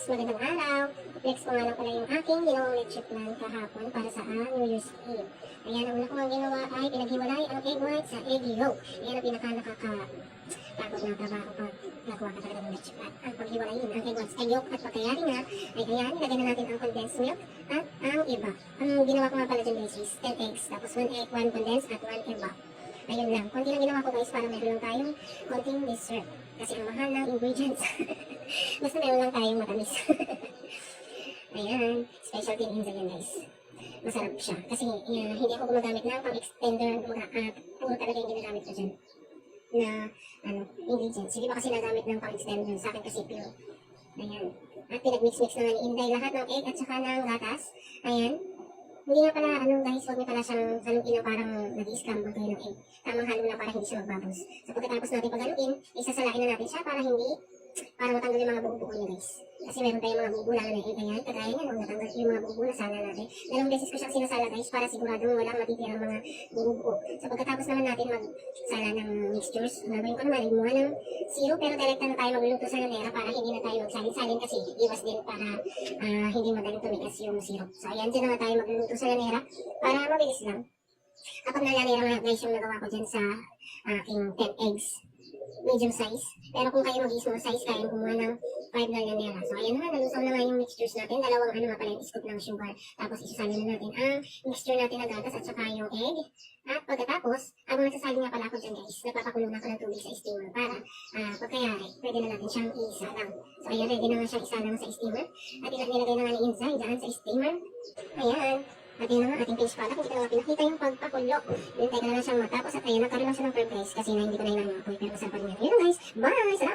magandang araw. Flex ko nga lang pala yung aking ginawang leche plan kahapon para sa New Year's Eve. Ayan, ang una ko ang ginawa ay pinaghiwalay ang egg white sa egg yolk. Ayan ang pinaka-nakakapagod na trabaho pag nagawa ka talaga ng leche plan. Ang paghiwalayin ang egg white sa egg yolk at pagkayari nga ay ayan, ilagay na natin ang condensed milk at ang iba. Ang ginawa ko nga pala dyan guys is 10 eggs, tapos 1 egg, 1 condensed at 1 iba. Ayun lang. Konti lang ginawa ko guys para meron lang tayong konting dessert. Kasi ang mahal ng ingredients. Basta meron lang tayong matamis. Ayan. Specialty ingredients yan guys. Masarap siya. Kasi hindi ako gumagamit ng pang-extender. Puro talaga yung ginagamit ko dyan. Na ingredients. Hindi ba kasi nagamit ng pang-extender. Sa akin kasi pure. Ayan. At pinag-mix-mix na nga ni Inday lahat ng egg at saka ng gatas. Ayan. Hindi nga pala, guys, huwag niyo pala siyang haluin na parang nag-i-scramble kayo ng egg. Tamang halo na para hindi siya magbubbles. So pagkatapos natin paghaluin, isasalain na natin siya para matanggal yung mga buo-buo niya guys. Kasi meron tayong mga buo lalo na egg, ayan, kagaya niya, natanggal yung mga buo-buo na sala natin. Dalawang beses ko siyang sinasala guys para siguradong walang matitirang mga buo-buo. So pagkatapos naman natin magsala ng mixtures, gagawin ko naman, imuha ng syrup pero direkta na tayo magluluto sa lanera para hindi na tayo magsalin-salin kasi iwas din para hindi madaling tumigas yung syrup. So ayan, dyan na tayo magluluto sa lanera para mabilis lang. Kapag nalanera nga guys yung nagawa ko dyan sa aking 10 eggs, medium size. Pero kung kayo mag-small size, kaya kumuha ng 5 na lanera. So ayan na, nalusaw na nga yung mixtures natin. Dalawang nga pala yung scoop ng sugar. Tapos isasalin na natin ang mixture natin na gatas at saka yung egg. At pagkatapos, habang nagsasalin nga pala ako dyan guys, nagpapakulo na ako ng tubig sa steamer para pagkayari, pwede na natin siyang isalang. So ayan, ready na nga siyang isalang sa steamer. At nilagay na nga ni Inzay dyan sa steamer. Ayan. At yun na nga ating finished product. Hindi ko na pinakita yung pagpakulo. Hintay ko na lang siyang matapos. At ayan, nagkaroon lang siya ng firm guys. Kasi hindi ko na hinangapoy. Pero masarap pa rin yan. Yun guys. Bye! Salamat!